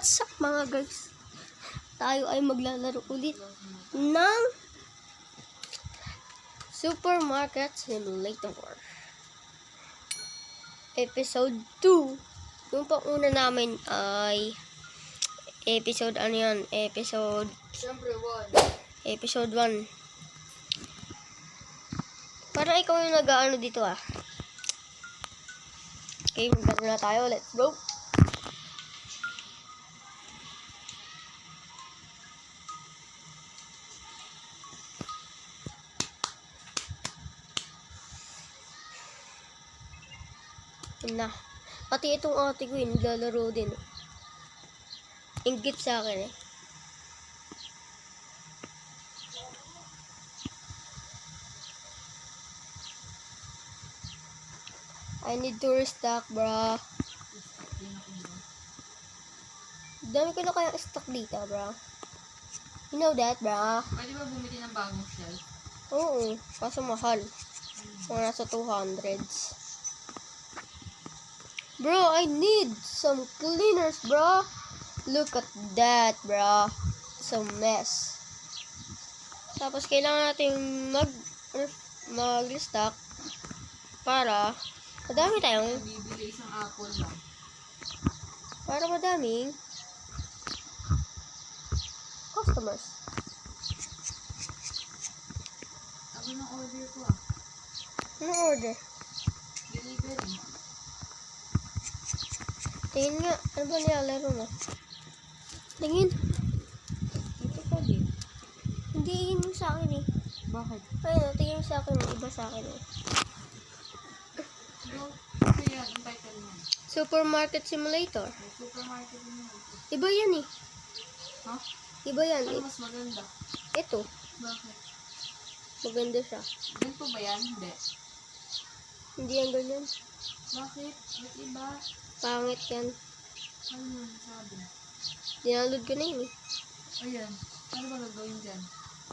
What's up mga guys? Tayo ay maglalaro ulit ng Supermarket Simulator Episode 2. Yung pang-una namin ay Episode Episode 1. Parang ikaw yung nag-aano dito ah. Okay, maglaro na tayo. Let's go! Na. Pati itong ate ko yun, naglalaro din. Inggit sa akin eh. I need to restock, bro. Dami ko na kaya stock dito, bro. You know that, bro? Pwede ba bumili ng bagong shelf? Oo, kaso mahal. Mga nasa 200s. Bro, I need some cleaners, bro. Look at that, bro. It's a mess. Tapos kailangan natin mag-restock para madami tayong Bibili isang apple lang. para madaming customers. Sabi ng order ko ah. Ano order? Delivery. Tingin nga, ano ba nilalaro mo? Tingin. Ito pa din. Hindi yun sa akin eh. Bakit? Ayun, tingin sa akin, iba sa akin eh. Ano yan? Ang title mo? Supermarket Simulator. May supermarket din yun. Iba yan eh. Ha? Iba yan Ano eh. mas maganda? Ito, Bakit? maganda siya. Ganito ba yan? Hindi. Hindi yan ganyan. Bakit? Ba't iba? Pangit yan. Ano yun? Sabi. Dinaload ko na yun eh. Ayan. Ano ba gagawin dyan?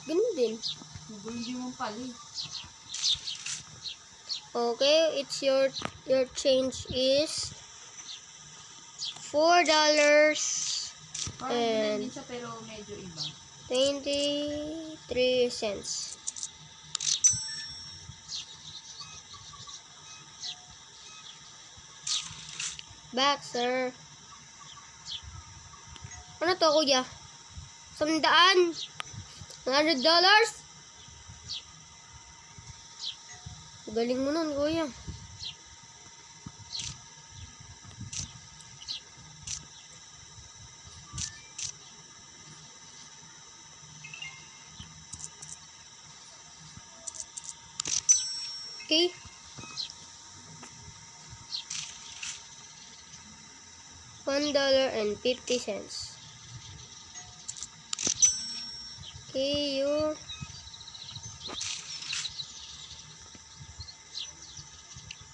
Ganun din. Gagawin din mong pali. Okay, it's your change is $4 Parang And- din siya pero medyo iba. 23 cents. Back, sir. Ano to, kuya? $100? $100? Galing mo nun, kuya. Okay. $1.50. Okay, you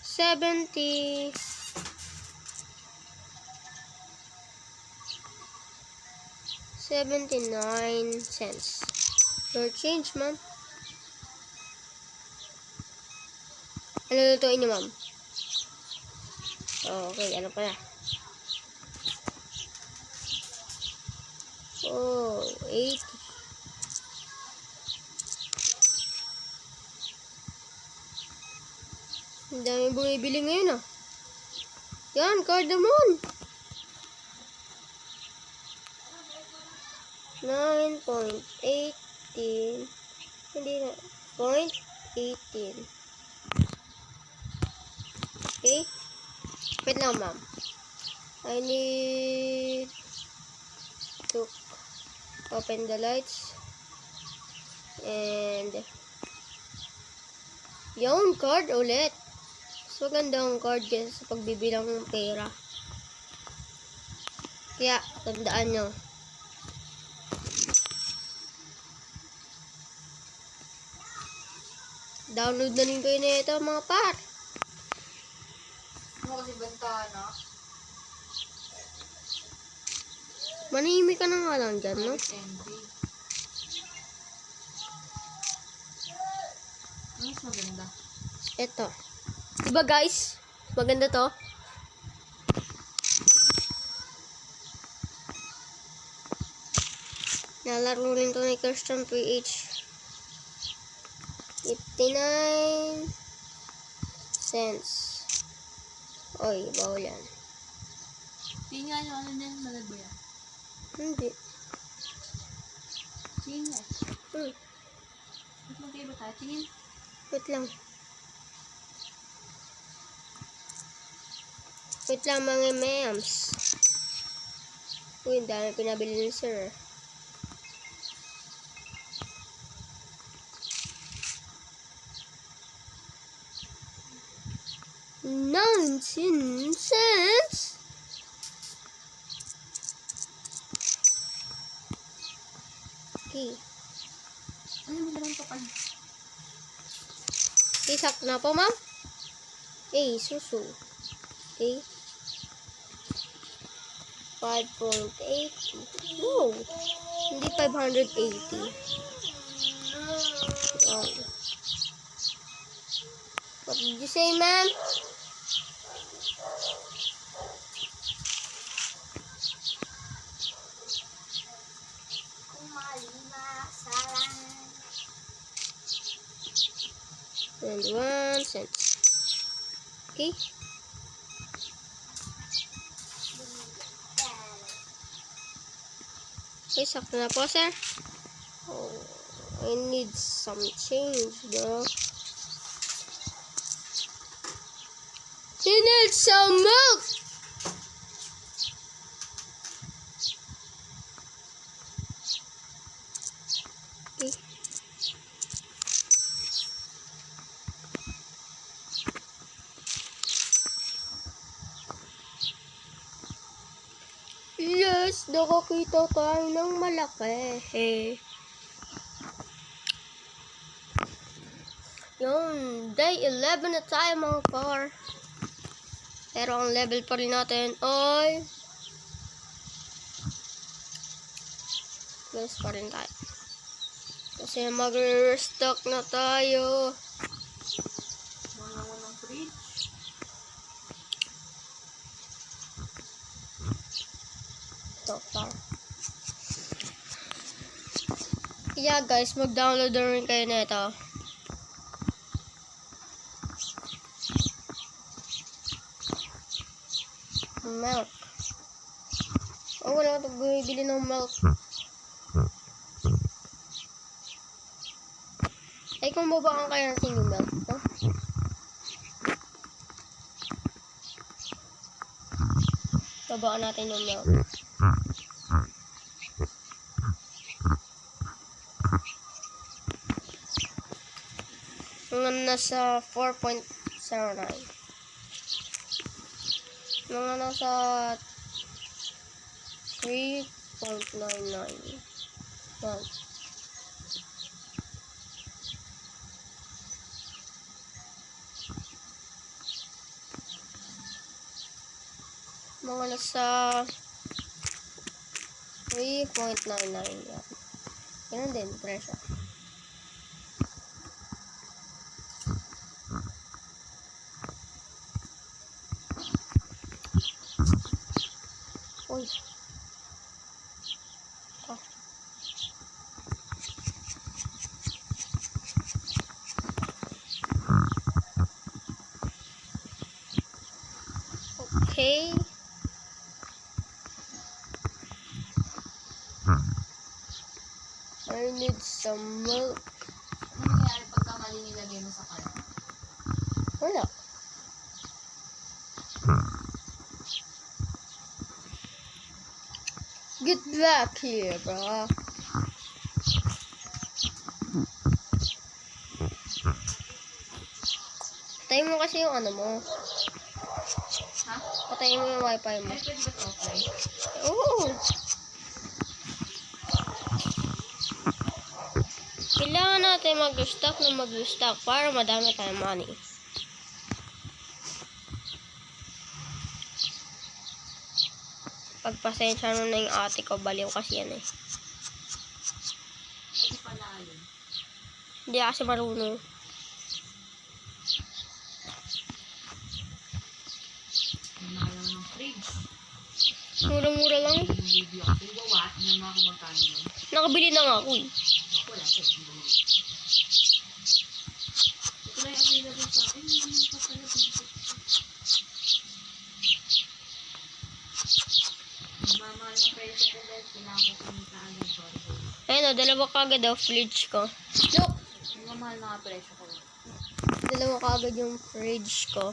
70. 79 cents. Your change, ma'am. Ano lutuin niyo, ma'am? Okay, ano pala? Oh, 80. Ang dami bumibili ngayon ah. Yan, cardamom. 9.18. Hindi na. 0.18. Okay. Wait lang, ma'am. I need to open the lights. And yung card ulit. So, ganda ang card kasi sa pagbibilang ng pera. Kaya, tandaan nyo. Download na rin kayo na ito, mga par. Ano kasi bantana? Manihimik ka na nga lang dyan, no? NB. Ano mas maganda? Ito. Diba guys? Maganda to. Nalaro rin to ni Christian PH. 59 cents. Oy, bawal yan. Tingin nga yung ano niyan, malad ba yan? Hindi. Tingin nga. Hmm. Ba't magkaiba tayo? Tingin. Wait lang. Wait lang mga mems. Uy, ang dami pinabili ni sir. $0.19. Okay. Ano mo naman kapal? Isak na po, ma'am. Susu. Okay. 5.80. Wow. Hindi 580. Wow. What did you say, ma'am? $0.21. Okay. Okay, sakto na po, sir. Oh, I need some change, bro. You need some milk! Okay. Yes, nakakita tayo ng malaki. Yun, day 11 na tayo mga par. Pero ang level pa rin natin ay plus pa rin tayo. Kasi mag-restock na tayo. Wala ko ng fridge. So far. Yeah guys, mag-download na rin kayo na ito. Milk. Oh, wala ka bumibili ng milk. Ay, kung babaan kayo natin yung milk, no? Babaan natin yung milk. Mga nasa 4.09. Mga nasa 3.99. Yan. Mga nasa 3.99. Yan. Ganun din, presyo. Uy. Ah. Okay. I need some milk. Ano nangyari pagka mali nilagay mo sa cart? Wala. Get back here, bro. Patayin mo kasi yung ano mo. Ha? Patayin mo yung wifi mo. Ay, pwede ba ito offline? Oo. Kailangan natin mag-restock para madami tayong money. Pagpasensya mo na yung ate ko, baliw kasi yan eh. Hindi pala yun. Hindi kasi marunong. Mahal naman ng fridge. Murang-mura lang. Yung video ako. Yung what? Hindi naman ako magkano yun. Nakabili na nga ako eh. Ako wala po. Ito na yung available sa akin. Hindi naman pa pala dito. Magmamahal ng presyo ko guys. Kailangan ko kumita agad ko. Ayun o, dalawa kagad daw fridge ko. Look! Magmamahal na nga presyo ko. Dalawa kagad yung fridge ko.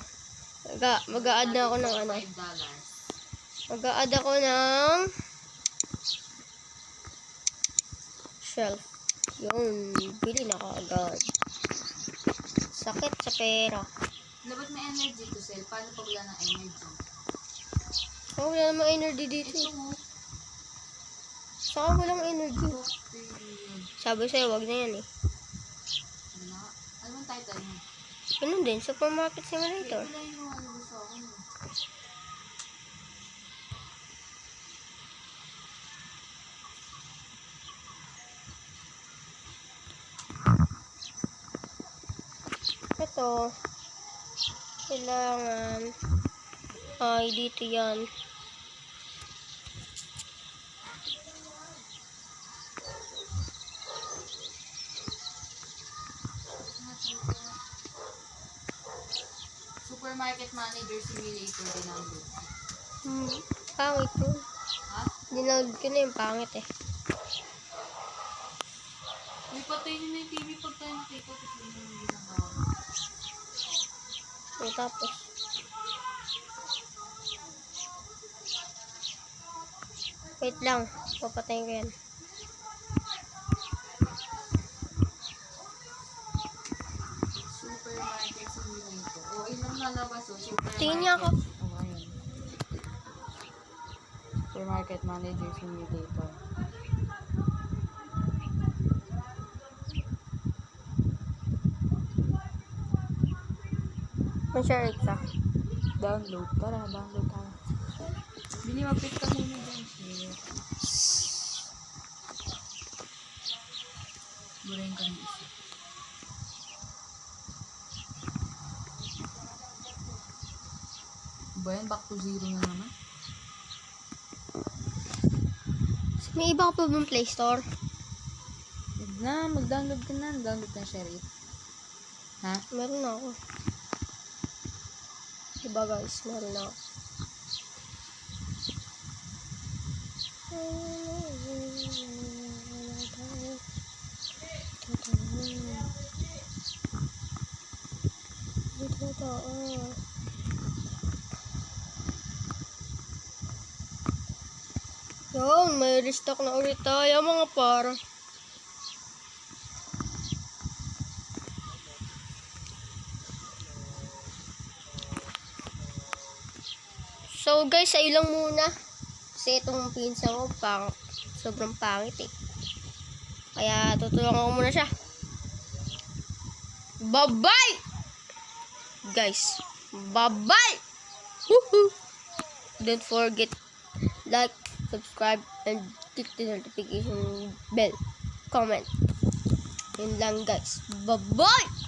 Mag-a-add na ako ng ano. $5. Mag-a-add ako ng shelf. Yun, bili na kagad. Sakit sa pera. Dapat may energy to sell. Paano pag wala ng energy? Oh, wala namang energy dito. Ito eh. mo. Saka walang energy. Sabi sa'yo, wag na yan eh. Ano ang title mo? Ganun din, supermarket simulator. Wala yung mga gusto ako. Ito, kailangan, ay, dito yan. Supermarket Manager Simulator din ang doon. Pangit yun. Ha? Dinood ko na yung pangit eh. Uy, patay nyo na yung TV pag tayo nakita. Tapos yun yung ginagawa. So, tapos, wait lang, papatayin ko yan. Supermarket Simulator. O, ilang nalabas o? Supermarket. Tingin niya ako. Oh, ayun. Supermarket Manager Simulator. Mag-share ka. Download. Tara, download tayo. Bili, mapit ka muna dyan. Burahin ka ng isa. Ba yan? Back to zero na naman. May iba ka pa bang Play Store? Huwag na, mag-download ka na. Download na Sheriff. Ha? Meron na ako. Diba guys, meron na ako. Yun, may restock na ulit tayo mga para. So guys, ayun lang muna. Kasi itong pinsa ko, sobrang pangit eh. Kaya tutulungan ko muna siya. Bye-bye! Guys, bye-bye! Woohoo! Don't forget, like, subscribe, and click the notification bell. Comment. Yun lang guys. Bye-bye!